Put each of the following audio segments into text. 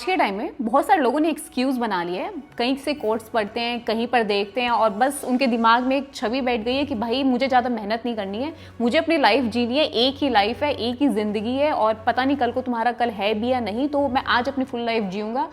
के टाइम में बहुत सारे लोगों ने एक्सक्यूज़ बना लिया है, कहीं से कोर्स पढ़ते हैं, कहीं पर देखते हैं और बस उनके दिमाग में एक छवि बैठ गई है कि भाई मुझे ज़्यादा मेहनत नहीं करनी है, मुझे अपनी लाइफ जीनी है, एक ही लाइफ है, एक ही ज़िंदगी है और पता नहीं कल को तुम्हारा कल है भी या नहीं, तो मैं आज अपनी फुल लाइफ जीऊँगा।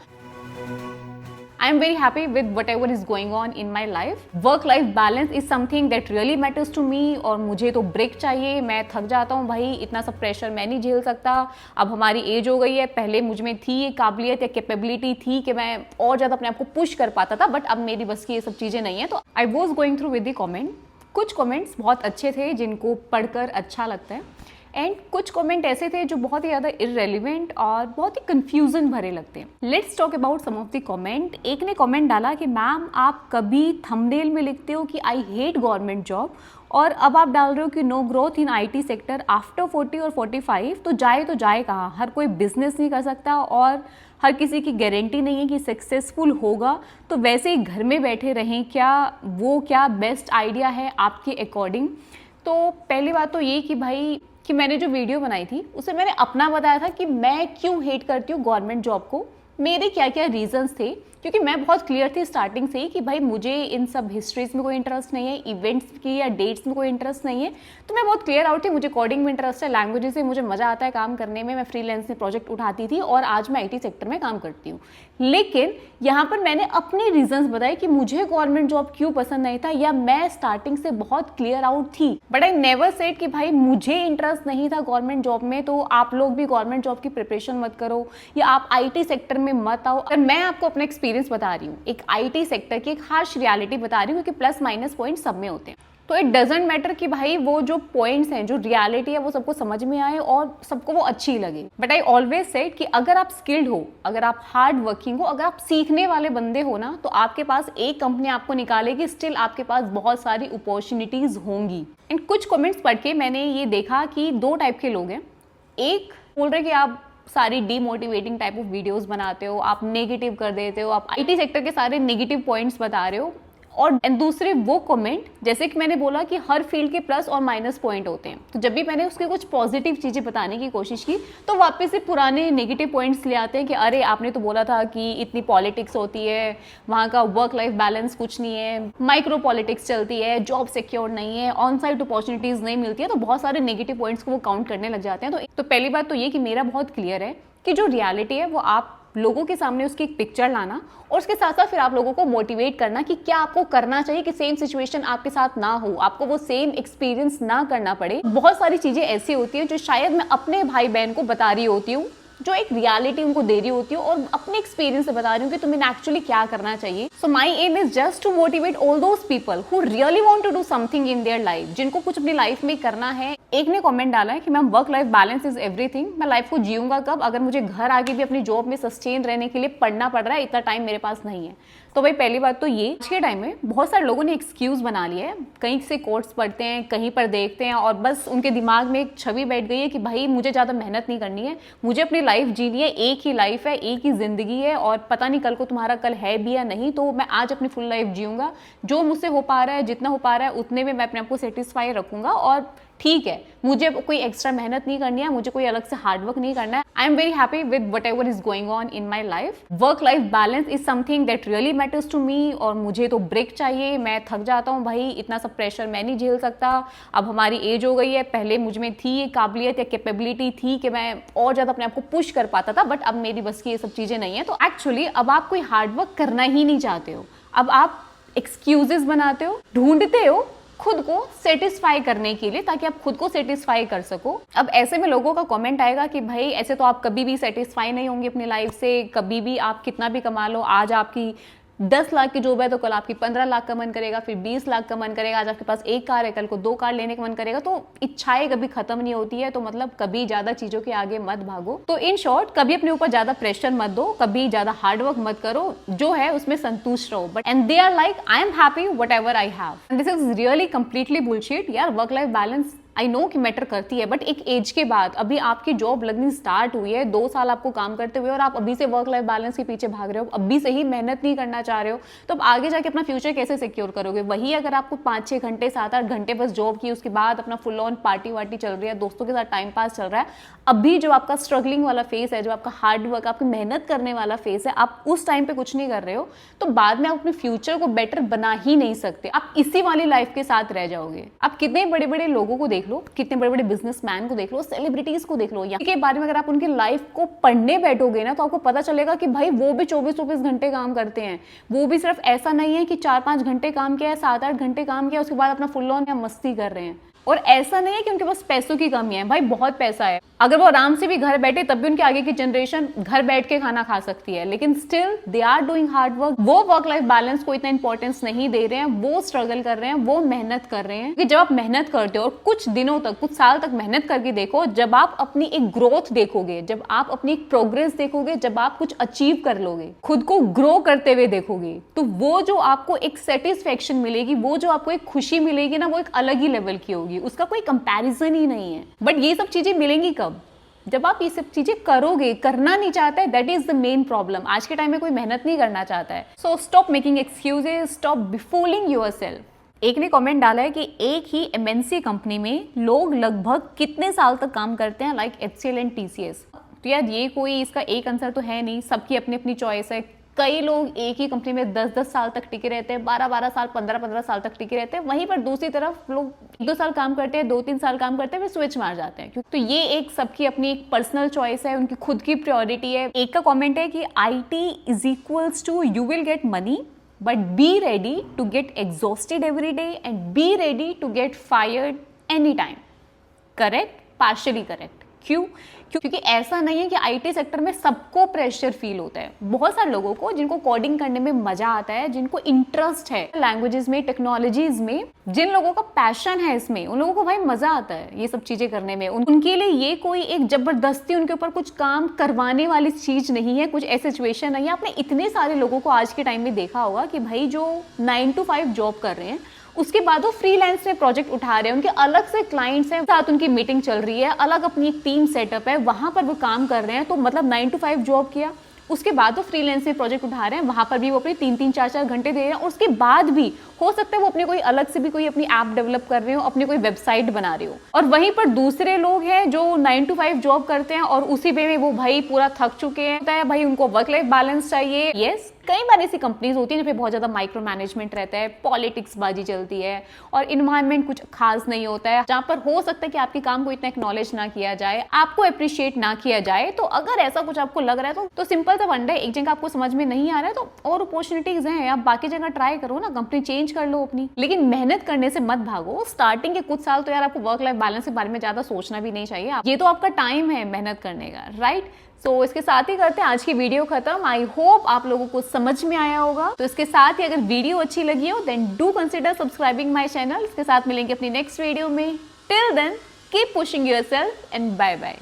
I am very happy with whatever is going on in my life. Work-life balance is something that really matters to me और मुझे तो ब्रेक चाहिए, मैं थक जाता हूँ भाई, इतना सब प्रेशर मैं नहीं झेल सकता। अब हमारी एज हो गई है, पहले मुझ में थी ये काबिलियत या कैपेबिलिटी थी कि मैं और ज़्यादा अपने आप को पुश कर पाता था, बट अब मेरी बस की ये सब चीज़ें नहीं है। तो I was going through with the comment, कुछ कॉमेंट्स बहुत अच्छे थे जिनको पढ़कर अच्छा लगता है एंड कुछ कमेंट ऐसे थे जो बहुत ही ज़्यादा इररेलेवेंट और बहुत ही कंफ्यूजन भरे लगते हैं। Let's talk about some of the comment. एक ने कमेंट डाला कि मैम आप कभी थंबनेल में लिखते हो कि आई हेट गवर्नमेंट जॉब और अब आप डाल रहे हो कि no growth in IT sector after 40 और 45, तो जाए कहाँ? हर कोई बिजनेस नहीं कर सकता और हर किसी की गारंटी नहीं है कि सक्सेसफुल होगा, तो वैसे ही घर में बैठे रहें, क्या बेस्ट आइडिया है आपके अकॉर्डिंग? तो पहली बात तो ये कि भाई कि मैंने जो वीडियो बनाई थी उसमें मैंने अपना बताया था कि मैं क्यों हेट करती हूँ गवर्नमेंट जॉब को, मेरे क्या क्या रीजंस थे, क्योंकि मैं बहुत क्लियर थी स्टार्टिंग से ही कि भाई मुझे इन सब हिस्ट्रीज में कोई इंटरेस्ट नहीं है, इवेंट्स की या डेट्स में कोई इंटरेस्ट नहीं है। तो मैं बहुत क्लियर आउट थी, मुझे कोडिंग में इंटरेस्ट है, लैंग्वेजेस से मुझे मजा आता है काम करने में, मैं फ्रीलांस में प्रोजेक्ट उठाती थी और आज मैं आईटी सेक्टर में काम करती हूँ। लेकिन यहाँ पर मैंने अपने रीजंस बताए कि मुझे गवर्नमेंट जॉब क्यों पसंद नहीं था, या मैं स्टार्टिंग से बहुत क्लियर आउट थी, बट आई नेवर सेड कि भाई मुझे इंटरेस्ट नहीं था गवर्नमेंट जॉब में तो आप लोग भी गवर्नमेंट जॉब की प्रिपरेशन मत करो या आप आईटी सेक्टर में मत आओ। और मैं आपको अपना एक्सपीरियंस बता रही हूँ, एक आईटी सेक्टर की एक हार्श रियलिटी बता रही हूँ, क्योंकि प्लस माइनस पॉइंट सब में होते हैं। तो इट डजेंट मैटर कि भाई वो जो पॉइंट्स हैं, जो रियलिटी है वो सबको समझ में आए और सबको वो अच्छी लगे, बट आई ऑलवेज सेड कि अगर आप स्किल्ड हो, अगर आप हार्ड वर्किंग हो, अगर आप सीखने वाले बंदे हो ना, तो आपके पास एक कंपनी आपको निकालेगी, स्टिल आपके पास बहुत सारी अपॉर्चुनिटीज होंगी। एंड कुछ कमेंट्स पढ़ के मैंने ये देखा कि दो टाइप के लोग हैं। एक बोल रहे कि आप सारी डीमोटिवेटिंग टाइप ऑफ वीडियोस बनाते हो, आप नेगेटिव कर देते हो, आप आईटी सेक्टर के सारे नेगेटिव पॉइंट्स बता रहे हो। और दूसरे वो कमेंट, जैसे कि मैंने बोला कि हर फील्ड के प्लस और माइनस पॉइंट होते हैं, तो जब भी मैंने उसके कुछ पॉजिटिव चीज़ें बताने की कोशिश की तो वापस से पुराने नेगेटिव पॉइंट्स ले आते हैं कि अरे आपने तो बोला था कि इतनी पॉलिटिक्स होती है, वहाँ का वर्क लाइफ बैलेंस कुछ नहीं है, माइक्रो पॉलिटिक्स चलती है, जॉब सिक्योर नहीं है, ऑन साइट अपॉर्चुनिटीज़ नहीं मिलती है, तो बहुत सारे नेगेटिव पॉइंट्स को वो काउंट करने लग जाते हैं। तो पहली बात तो ये कि मेरा बहुत क्लियर है कि जो रियलिटी है वो आप लोगों के सामने उसकी एक पिक्चर लाना और उसके साथ साथ फिर आप लोगों को मोटिवेट करना कि क्या आपको करना चाहिए कि सेम सिचुएशन आपके साथ ना हो, आपको वो सेम एक्सपीरियंस ना करना पड़े। बहुत सारी चीजें ऐसी होती हैं जो शायद मैं अपने भाई बहन को बता रही होती हूँ, जो एक रियलिटी उनको दे रही होती हूँ और अपने एक्सपीरियंस से बता रही हूँ कि तुम्हें एक्चुअली क्या करना चाहिए। So my aim is just to motivate all those people who really want to do something in their life, जिनको कुछ अपनी लाइफ में करना है। एक ने कमेंट डाला है कि ma'am work life balance is everything, मैं लाइफ को जीऊंगा कब अगर मुझे घर आके भी अपनी जॉब में सस्टेन रहने के लिए पढ़ना पड़ रहा है, इतना टाइम मेरे पास नहीं है। तो भाई पहली बात तो ये, आज के टाइम में बहुत सारे लोगों ने एक्सक्यूज बना लिया है, कहीं से कोर्स पढ़ते हैं, कहीं पर देखते हैं और बस उनके दिमाग में एक छवि बैठ गई है कि भाई मुझे ज़्यादा मेहनत नहीं करनी है, मुझे अपनी लाइफ जीनी है, एक ही लाइफ है, एक ही ज़िंदगी है और पता नहीं कल को तुम्हारा कल है भी या नहीं, तो मैं आज अपनी फुल लाइफ जीऊँगा, जो मुझसे हो पा रहा है, जितना हो पा रहा है उतने में मैं अपने आप को सेटिस्फाई रखूँगा और ठीक है, मुझे कोई एक्स्ट्रा मेहनत नहीं करनी है, मुझे कोई अलग से हार्डवर्क नहीं करना है। I am very happy with whatever is going on in my life. Work life balance is something that really matters to me और मुझे तो ब्रेक चाहिए, मैं थक जाता हूँ भाई, इतना सब प्रेशर मैं नहीं झेल सकता। अब हमारी एज हो गई है, पहले मुझ में थी ये काबिलियत या कैपेबिलिटी थी कि मैं और ज़्यादा अपने आप को पुश कर पाता था, बट अब मेरी बस की ये सब चीज़ें नहीं है। तो एक्चुअली अब आप कोई हार्डवर्क करना ही नहीं चाहते हो, अब आप एक्सक्यूजेस बनाते हो, ढूंढते हो खुद को सेटिस्फाई करने के लिए ताकि आप खुद को सेटिस्फाई कर सको। अब ऐसे में लोगों का कमेंट आएगा कि भाई ऐसे तो आप कभी भी सेटिस्फाई नहीं होंगे अपनी लाइफ से, कभी भी आप कितना भी कमा लो, आज आपकी 10 लाख की जॉब है तो कल आपकी 15 लाख का मन करेगा, फिर 20 लाख का मन करेगा, आज आपके पास एक कार है कल को 2 कार लेने का मन करेगा। तो इच्छाएं कभी खत्म नहीं होती है, तो मतलब कभी ज्यादा चीजों के आगे मत भागो। तो इन शॉर्ट, कभी अपने ऊपर ज्यादा प्रेशर मत दो, कभी ज्यादा हार्डवर्क मत करो, जो है उसमें संतुष्ट रहो। But and they are like I am happy whatever I have, this is really completely bullshit यार। Work life balance I know कि मैटर करती है, बट एक एज के बाद अभी आपकी जॉब लगनी स्टार्ट हुई है, 2 साल आपको काम करते हुए और आप अभी से वर्क लाइफ बैलेंस के पीछे भाग रहे हो, अभी से ही मेहनत नहीं करना चाह रहे हो, तो अब आगे जाके अपना फ्यूचर कैसे सिक्योर करोगे? वही अगर आपको 5-6 घंटे 7-8 घंटे बस जॉब की, उसके बाद अपना फुल ऑन पार्टी वार्टी चल रही है, दोस्तों के साथ टाइम पास चल रहा है, अभी जो आपका स्ट्रगलिंग वाला फेस है, जो आपका हार्ड वर्क, आपकी मेहनत करने वाला फेस है, आप उस टाइम पे कुछ नहीं कर रहे हो, तो बाद में आप अपने फ्यूचर को बेटर बना ही नहीं सकते। आप इसी वाली लाइफ के साथ रह जाओगे। आप कितने बड़े बड़े लोगों को देख लो, कितने बड़े बड़े बिजनेसमैन को देख लो, सेलिब्रिटीज को देख लो, यहाँ के बारे में अगर आप उनकी लाइफ को पढ़ने बैठोगे ना, तो आपको पता चलेगा कि भाई वो भी 24-24 घंटे काम करते हैं। वो भी सिर्फ ऐसा नहीं है कि 4-5 घंटे काम किया है, 7-8 घंटे काम किया, उसके बाद अपना फुल ऑन या मस्ती कर रहे हैं। और ऐसा नहीं है कि उनके पास पैसों की कमी है, भाई बहुत पैसा है। अगर वो आराम से भी घर बैठे तब भी उनके आगे की जनरेशन घर बैठ के खाना खा सकती है, लेकिन still they are doing hard work. वो वर्क लाइफ बैलेंस को इतना इंपॉर्टेंस नहीं दे रहे हैं, वो स्ट्रगल कर रहे हैं, वो मेहनत कर रहे हैं। कि जब आप मेहनत करते हो और कुछ दिनों तक, कुछ साल तक मेहनत करके देखो, जब आप अपनी एक ग्रोथ देखोगे, जब आप अपनी एक प्रोग्रेस देखोगे, जब आप कुछ अचीव कर लोगे, खुद को ग्रो करते हुए देखोगे, तो वो जो आपको एक सेटिस्फेक्शन मिलेगी, वो जो आपको एक खुशी मिलेगी ना, वो एक अलग ही लेवल की होगी, उसका कोई कंपैरिजन ही नहीं है। बट ये सब चीजें मिलेंगी कब? जब आप ये सब चीजें करोगे। करना नहीं चाहता है, that is the main problem. आज के टाइम में कोई मेहनत नहीं करना चाहता है। So stop making excuses, stop befooling yourself. एक ने कमेंट डाला है कि एक ही एमएनसी कंपनी में लोग लगभग कितने साल तक काम करते हैं, लाइक HCL एंड TCS। तो यार ये कोई इसका एक आंसर तो है नहीं, सबकी अपनी अपनी चॉइस है। कई लोग एक ही कंपनी में 10-10 साल तक टिके रहते हैं, 12-12 साल, 15-15 साल तक टिके रहते हैं। वहीं पर दूसरी तरफ लोग 1-2 साल काम करते हैं, 2-3 साल काम करते हैं, फिर स्विच मार जाते हैं। तो ये एक सबकी अपनी एक पर्सनल चॉइस है, उनकी खुद की प्रायोरिटी है। एक का कमेंट है कि IT is equals to you will get money but be ready to get exhausted every day and be ready to get fired any time. Correct, partially correct. क्यों? क्योंकि ऐसा नहीं है कि IT सेक्टर में सबको प्रेशर फील होता है। बहुत सारे लोगों को जिनको कोडिंग करने में मजा आता है, जिनको इंटरेस्ट है लैंग्वेजेस में, टेक्नोलॉजीज में, जिन लोगों का पैशन है इसमें, उन लोगों को भाई मजा आता है ये सब चीजें करने में। उनके लिए ये कोई एक जबरदस्ती उनके ऊपर कुछ काम करवाने वाली चीज नहीं है, कुछ ऐसी सिचुएशन नहीं है। आपने इतने सारे लोगों को आज के टाइम में देखा होगा कि भाई जो 9 to 5 जॉब कर रहे हैं, उसके बाद वो फ्रीलांस में प्रोजेक्ट उठा रहे हैं, उनके अलग से क्लाइंट्स हैं, साथ उनकी मीटिंग चल रही है, अलग अपनी एक टीम सेटअप है, वहां पर वो काम कर रहे हैं। तो मतलब 9 to 5 जॉब किया, उसके बाद वो फ्रीलांस में प्रोजेक्ट उठा रहे हैं, वहां पर भी वो अपने 3-3, 4-4 घंटे दे रहे हैं। और उसके बाद भी हो सकता है वो अपने कोई अलग से भी कोई अपनी ऐप डेवलप कर रहे हो, अपनी कोई वेबसाइट बना रहे हो। और वहीं पर दूसरे लोग हैं जो 9 to 5 जॉब करते हैं और उसी पे में वो भाई पूरा थक चुके हैं, भाई उनको वर्क लाइफ बैलेंस चाहिए। यस, कई बार ऐसी कंपनीज होती है जहाँ पे बहुत ज्यादा माइक्रो मैनेजमेंट रहता है, पॉलिटिक्स बाजी चलती है और इन्वायरमेंट कुछ खास नहीं होता है, जहाँ पर हो सकता है कि आपके काम को इतना एक्नॉलेज ना किया जाए, आपको अप्रिशिएट ना किया जाए। तो अगर ऐसा कुछ आपको लग रहा है तो सिंपल सा फंडा है, एक जगह आपको समझ में नहीं आ रहा है तो और अपॉर्चुनिटीज हैं, आप बाकी जगह ट्राई करो ना, कंपनी चेंज कर लो अपनी। लेकिन मेहनत करने से मत भागो। स्टार्टिंग के कुछ साल तो यार आपको वर्क लाइफ बैलेंस के बारे में ज्यादा सोचना भी नहीं चाहिए, ये तो आपका टाइम है मेहनत करने का, राइट। तो इसके साथ ही करते हैं आज की वीडियो खत्म। आई होप आप लोगों को समझ में आया होगा। तो इसके साथ ही अगर वीडियो अच्छी लगी हो then do consider subscribing my channel. इसके साथ मिलेंगे अपनी नेक्स्ट वीडियो में। Till then keep pushing yourself and bye bye.